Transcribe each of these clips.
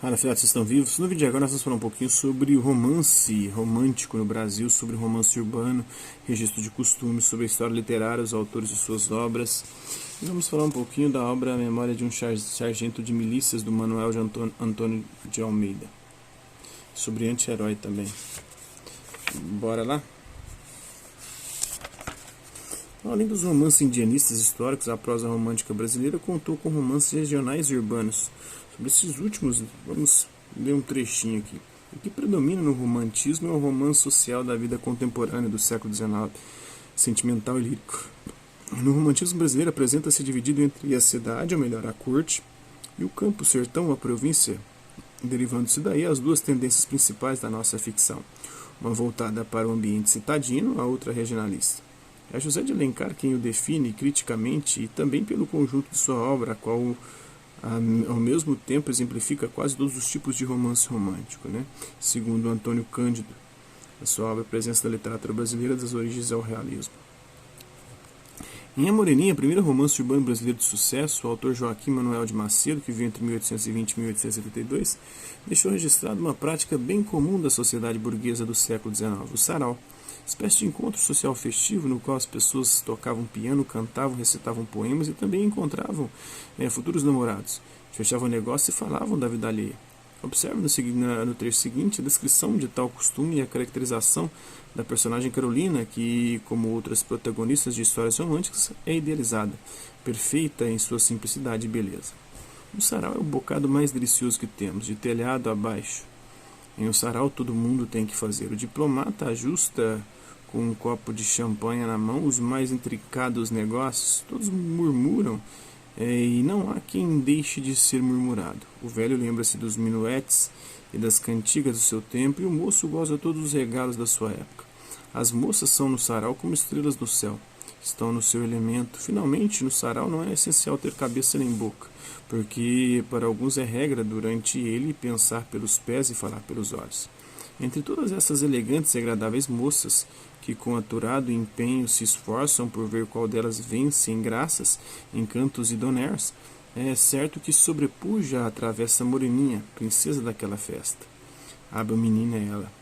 Fala, filhotes, vocês estão vivos? No vídeo de agora nós vamos falar um pouquinho sobre o romance romântico no Brasil, sobre romance urbano, registro de costumes, sobre a história literária, os autores de suas obras. E vamos falar um pouquinho da obra A Memória de um Sargento de Milícias, do Manuel de Antônio de Almeida. Sobre anti-herói também. Bora lá? Além dos romances indianistas históricos, a prosa romântica brasileira contou com romances regionais e urbanos. Sobre esses últimos, vamos ler um trechinho aqui. O que predomina no romantismo é o romance social da vida contemporânea do século XIX, sentimental e lírico. No romantismo brasileiro apresenta-se dividido entre a cidade, ou melhor, a corte, e o campo, o sertão, a província, derivando-se daí as duas tendências principais da nossa ficção, uma voltada para o ambiente citadino, a outra regionalista. É José de Alencar quem o define criticamente e também pelo conjunto de sua obra, a qual ao mesmo tempo exemplifica quase todos os tipos de romance romântico, Segundo Antônio Cândido, a sua obra Presença da Literatura Brasileira das Origens ao Realismo. Em A Moreninha, primeiro romance urbano brasileiro de sucesso, o autor Joaquim Manuel de Macedo, que viveu entre 1820 e 1872, deixou registrado uma prática bem comum da sociedade burguesa do século XIX, o sarau, espécie de encontro social festivo no qual as pessoas tocavam piano, cantavam, recitavam poemas e também encontravam futuros namorados, fechavam negócio e falavam da vida alheia. Observe no trecho seguinte a descrição de tal costume e a caracterização da personagem Carolina, que, como outras protagonistas de histórias românticas, é idealizada, perfeita em sua simplicidade e beleza. O sarau é o bocado mais delicioso que temos, de telhado abaixo. Em um sarau todo mundo tem que fazer. O diplomata ajusta com um copo de champanhe na mão os mais intricados negócios. Todos murmuram e não há quem deixe de ser murmurado. O velho lembra-se dos minuetes e das cantigas do seu tempo e o moço goza todos os regalos da sua época. As moças são no sarau como estrelas no céu. Estão no seu elemento. Finalmente, no sarau não é essencial ter cabeça nem boca, porque para alguns é regra durante ele pensar pelos pés e falar pelos olhos. Entre todas essas elegantes e agradáveis moças, que com aturado empenho se esforçam por ver qual delas vence em graças, encantos e doners, é certo que sobrepuja a travessa Moreninha, princesa daquela festa. Hábil menina é ela.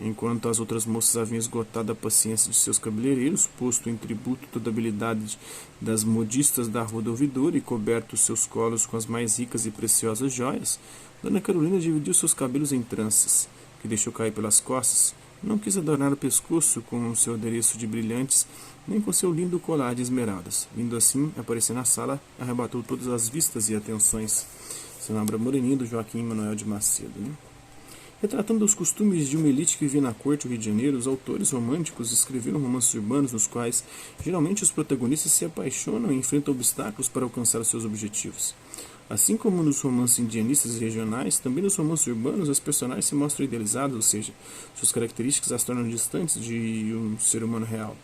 Enquanto as outras moças haviam esgotado a paciência de seus cabeleireiros, posto em tributo toda a habilidade das modistas da rua do ouvidor e coberto seus colos com as mais ricas e preciosas joias, Dona Carolina dividiu seus cabelos em tranças, que deixou cair pelas costas. Não quis adornar o pescoço com seu adereço de brilhantes, nem com seu lindo colar de esmeraldas. Vindo assim, aparecer na sala, arrebatou todas as vistas e atenções. Essa é a obra Moreninha, do Joaquim Manuel de Macedo, Retratando os costumes de uma elite que vivia na corte do Rio de Janeiro, os autores românticos escreveram romances urbanos nos quais, geralmente, os protagonistas se apaixonam e enfrentam obstáculos para alcançar seus objetivos. Assim como nos romances indianistas e regionais, também nos romances urbanos as personagens se mostram idealizados, ou seja, suas características as tornam distantes de um ser humano real.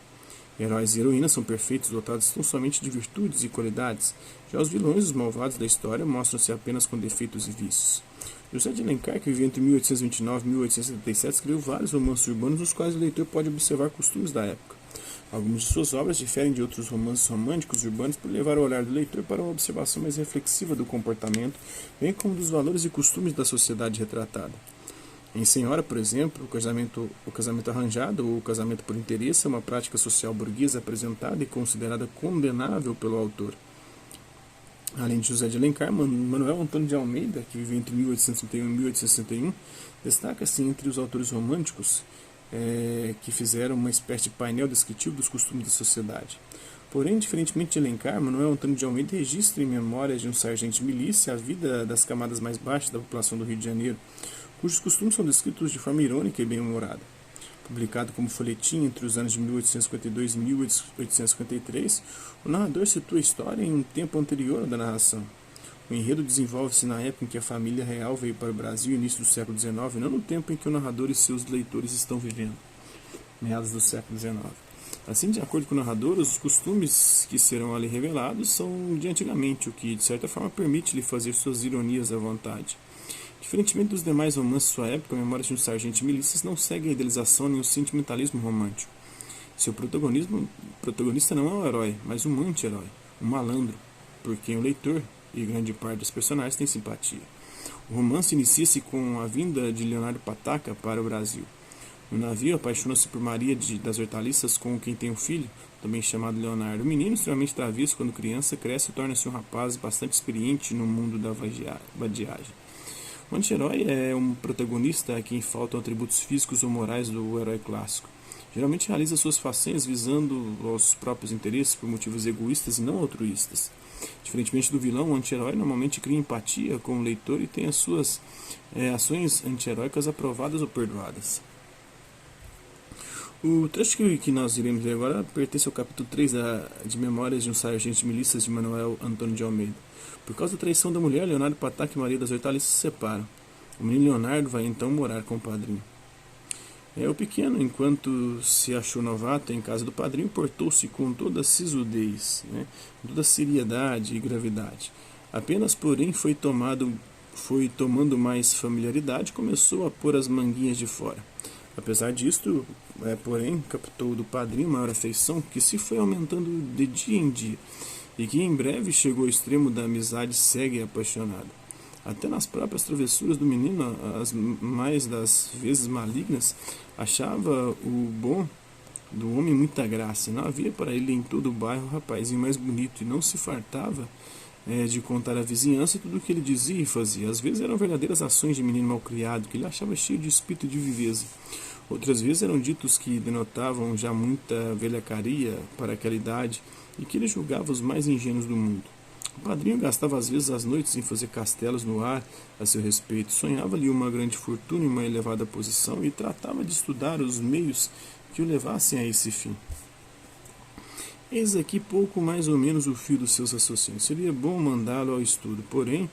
Heróis e heroínas são perfeitos, dotados tão somente de virtudes e qualidades. Já os vilões e os malvados da história mostram-se apenas com defeitos e vícios. José de Alencar, que viveu entre 1829 e 1877, escreveu vários romances urbanos nos quais o leitor pode observar costumes da época. Algumas de suas obras diferem de outros romances românticos urbanos por levar o olhar do leitor para uma observação mais reflexiva do comportamento, bem como dos valores e costumes da sociedade retratada. Em Senhora, por exemplo, o casamento arranjado ou o casamento por interesse é uma prática social burguesa apresentada e considerada condenável pelo autor. Além de José de Alencar, Manuel Antônio de Almeida, que viveu entre 1831 e 1861, destaca-se entre os autores românticos que fizeram uma espécie de painel descritivo dos costumes da sociedade. Porém, diferentemente de Alencar, Manuel Antônio de Almeida registra em Memórias de um Sargento de Milícia a vida das camadas mais baixas da população do Rio de Janeiro, cujos costumes são descritos de forma irônica e bem-humorada. Publicado como folhetim entre os anos de 1852 e 1853, o narrador situa a história em um tempo anterior ao da narração. O enredo desenvolve-se na época em que a família real veio para o Brasil, início do século XIX, não no tempo em que o narrador e seus leitores estão vivendo, meados do século XIX. Assim, de acordo com o narrador, os costumes que serão ali revelados são de antigamente, o que, de certa forma, permite-lhe fazer suas ironias à vontade. Diferentemente dos demais romances de sua época, Memórias de um Sargento de Milícias não segue a idealização nem o sentimentalismo romântico. Seu protagonista não é um herói, mas um anti-herói, um malandro, por quem o leitor e grande parte dos personagens tem simpatia. O romance inicia-se com a vinda de Leonardo Pataca para o Brasil. No navio, apaixona-se por Maria das Hortaliças, com quem tem um filho, também chamado Leonardo. O menino, extremamente travesso quando criança, cresce e torna-se um rapaz bastante experiente no mundo da vadiagem. O anti-herói é um protagonista a quem faltam atributos físicos ou morais do herói clássico. Geralmente realiza suas façanhas visando aos próprios interesses por motivos egoístas e não altruístas. Diferentemente do vilão, o anti-herói normalmente cria empatia com o leitor e tem as suas ações anti-heróicas aprovadas ou perdoadas. O trecho que nós iremos ler agora pertence ao capítulo 3 de Memórias de um Sargento de Milícias de Manuel Antônio de Almeida. Por causa da traição da mulher, Leonardo Pataca e Maria das Hortaliças se separam. O menino Leonardo vai então morar com o padrinho. O pequeno, enquanto se achou novato em casa do padrinho, portou-se com toda a sisudez, com toda a seriedade e gravidade. Apenas, porém, foi tomando mais familiaridade e começou a pôr as manguinhas de fora. Apesar disto, porém, captou do padrinho maior afeição que se foi aumentando de dia em dia e que em breve chegou ao extremo da amizade cega e apaixonada. Até nas próprias travessuras do menino, as mais das vezes malignas, achava o bom do homem muita graça. Não havia para ele em todo o bairro um rapazinho mais bonito e não se fartava de contar à vizinhança tudo o que ele dizia e fazia. Às vezes eram verdadeiras ações de menino malcriado, que ele achava cheio de espírito de viveza. Outras vezes eram ditos que denotavam já muita velhacaria para aquela idade e que ele julgava os mais ingênuos do mundo. O padrinho gastava às vezes as noites em fazer castelos no ar a seu respeito, sonhava-lhe uma grande fortuna e uma elevada posição e tratava de estudar os meios que o levassem a esse fim. Eis aqui pouco mais ou menos o fio dos seus raciocínios. Seria bom mandá-lo ao estudo, porém,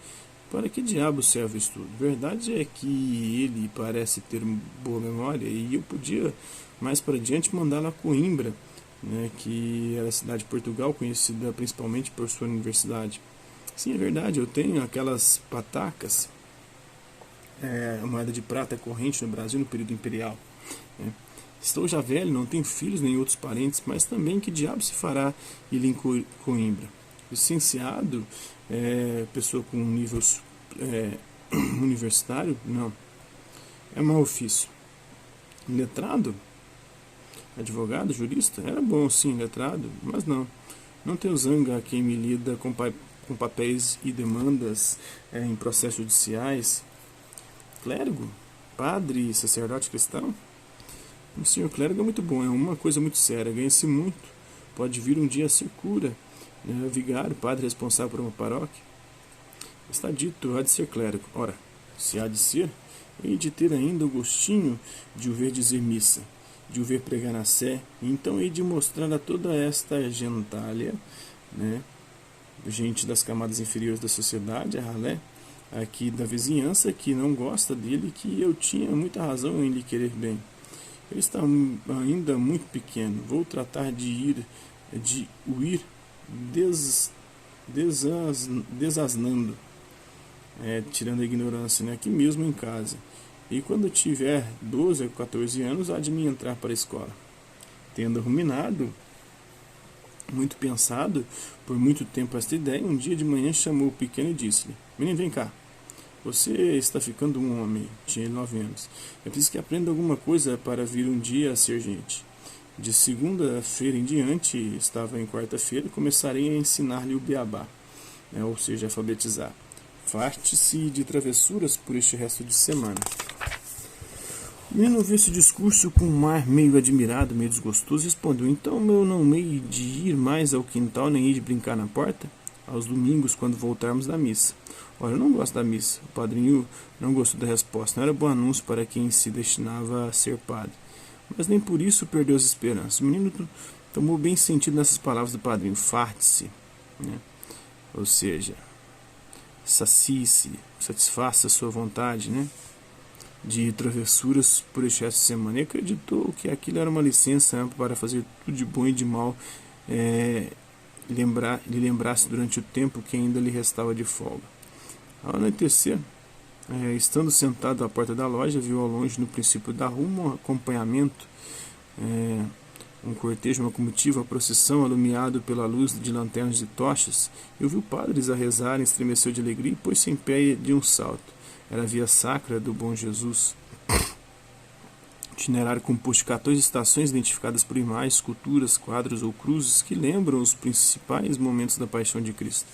para que diabo serve o estudo? Verdade é que ele parece ter boa memória e eu podia, mais para diante, mandá-lo a Coimbra, que era a cidade de Portugal, conhecida principalmente por sua universidade. Sim, é verdade, eu tenho aquelas patacas, a moeda de prata corrente no Brasil no período imperial. Estou já velho, não tenho filhos nem outros parentes, mas também que diabo se fará ir em Coimbra? Licenciado, pessoa com nível universitário? Não. É mau ofício. Letrado? Advogado, jurista? Era bom, sim, letrado, mas não. Não tenho zanga a quem me lida com papéis e demandas em processos judiciais. Clérigo? Padre, sacerdote cristão? O senhor clérigo é muito bom, é uma coisa muito séria, ganha-se muito. Pode vir um dia a ser cura, vigário, padre responsável por uma paróquia. Está dito, há de ser clérigo. Ora, se há de ser, hei de ter ainda o gostinho de o ver dizer missa, de o ver pregar na sé, e então hei de mostrar a toda esta gentalha, gente das camadas inferiores da sociedade, a ralé, aqui da vizinhança, que não gosta dele, que eu tinha muita razão em lhe querer bem. Ele está ainda muito pequeno. Vou tratar de o ir desasnando, tirando a ignorância, aqui mesmo em casa. E quando tiver 12 ou 14 anos, há de me entrar para a escola. Tendo ruminado, muito pensado, por muito tempo esta ideia, um dia de manhã chamou o pequeno e disse-lhe: Menino, vem cá. Você está ficando um homem. Tinha 9 anos. É preciso que aprenda alguma coisa para vir um dia a ser gente. De segunda-feira em diante, estava em quarta-feira, começarei a ensinar-lhe o beabá, ou seja, alfabetizar. Farte-se de travessuras por este resto de semana. O menino ouviu esse discurso com um ar meio admirado, meio desgostoso, e respondeu: Então eu não hei de ir mais ao quintal, nem hei de brincar na porta? Aos domingos, quando voltarmos da missa. Olha, eu não gosto da missa. O padrinho não gostou da resposta. Não era bom anúncio para quem se destinava a ser padre. Mas nem por isso perdeu as esperanças. O menino tomou bem sentido nessas palavras do padrinho. Farte-se. Ou seja, sacie-se, satisfaça a sua vontade, de travessuras por este resto de semana. E acreditou que aquilo era uma licença para fazer tudo de bom e de mal, lhe lembrasse durante o tempo que ainda lhe restava de folga. Ao anoitecer, estando sentado à porta da loja, viu ao longe, no princípio da rua, um acompanhamento, um cortejo, uma comitiva, uma procissão, alumiado pela luz de lanternas de tochas, e ouviu padres a rezarem, estremeceu de alegria e pôs-se em pé de um salto. era a Via Sacra do Bom Jesus. Itinerário composto de 14 estações identificadas por imagens, esculturas, quadros ou cruzes que lembram os principais momentos da paixão de Cristo.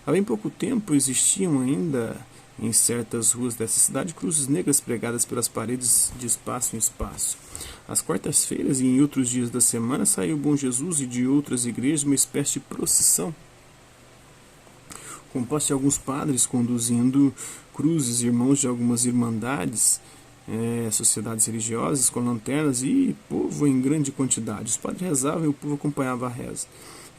Há bem pouco tempo existiam ainda em certas ruas dessa cidade cruzes negras pregadas pelas paredes de espaço em espaço. Às quartas-feiras e em outros dias da semana saiu o Bom Jesus e de outras igrejas uma espécie de procissão, composta de alguns padres conduzindo cruzes, irmãos de algumas irmandades, sociedades religiosas com lanternas e povo em grande quantidade. Os padres rezavam e o povo acompanhava a reza.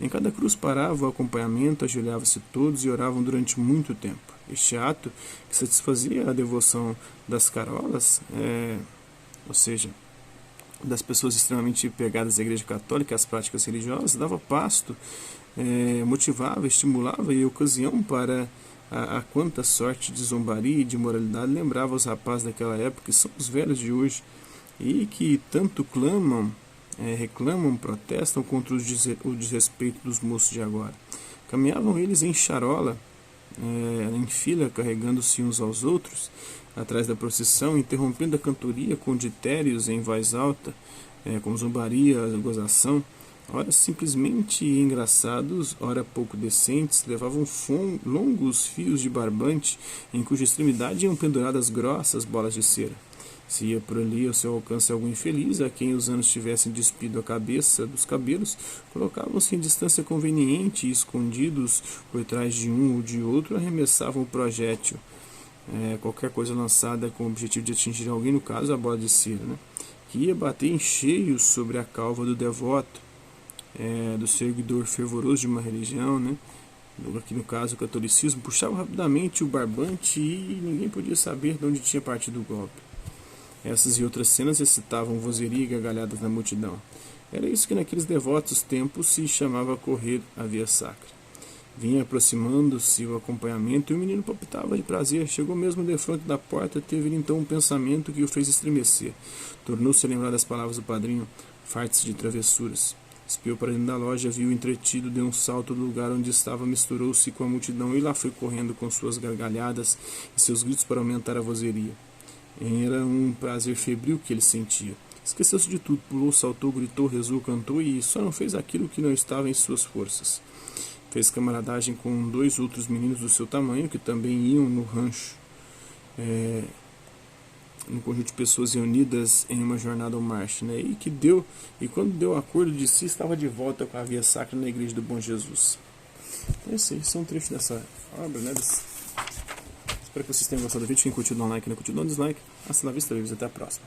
Em cada cruz parava o acompanhamento, ajoelhavam-se todos e oravam durante muito tempo. Este ato, que satisfazia a devoção das carolas, ou seja, das pessoas extremamente pegadas à Igreja Católica e às práticas religiosas, dava pasto, motivava, estimulava e ocasião para a quanta sorte de zombaria e de imoralidade lembrava os rapazes daquela época, que são os velhos de hoje, e que tanto reclamam, protestam contra o desrespeito dos moços de agora. Caminhavam eles em charola, em fila, carregando-se uns aos outros, atrás da procissão, interrompendo a cantoria com ditérios em voz alta, com zombaria, gozação, ora simplesmente engraçados, ora pouco decentes, levavam longos fios de barbante, em cuja extremidade iam penduradas grossas bolas de cera. Se ia por ali ao seu alcance algum infeliz, a quem os anos tivessem despido a cabeça dos cabelos, colocavam-se em distância conveniente e, escondidos por trás de um ou de outro, arremessavam o projétil, qualquer coisa lançada com o objetivo de atingir alguém, no caso a bola de cera, que ia bater em cheio sobre a calva do devoto, do seguidor fervoroso de uma religião, aqui no caso o catolicismo, puxava rapidamente o barbante e ninguém podia saber de onde tinha partido o golpe. Essas e outras cenas excitavam vozeria e gargalhadas na multidão. Era isso que naqueles devotos tempos se chamava correr a Via Sacra. Vinha aproximando-se o acompanhamento e o menino palpitava de prazer. Chegou mesmo defronte da porta, teve então um pensamento que o fez estremecer. Tornou-se a lembrar das palavras do padrinho, fartos de travessuras. Espiou para dentro da loja, viu entretido, deu um salto do lugar onde estava, misturou-se com a multidão e lá foi correndo com suas gargalhadas e seus gritos para aumentar a vozeria. Era um prazer febril que ele sentia. Esqueceu-se de tudo, pulou, saltou, gritou, rezou, cantou e só não fez aquilo que não estava em suas forças. Fez camaradagem com 2 outros meninos do seu tamanho que também iam no rancho. Um conjunto de pessoas reunidas em uma jornada ao marcha, e quando deu acordo de si, estava de volta com a Via Sacra na Igreja do Bom Jesus. Então, esses são trechos dessa obra, Espero que vocês tenham gostado do vídeo. Quem curtiu, dá um like, não curtiu, dá um dislike. Hasta la vista, até a próxima.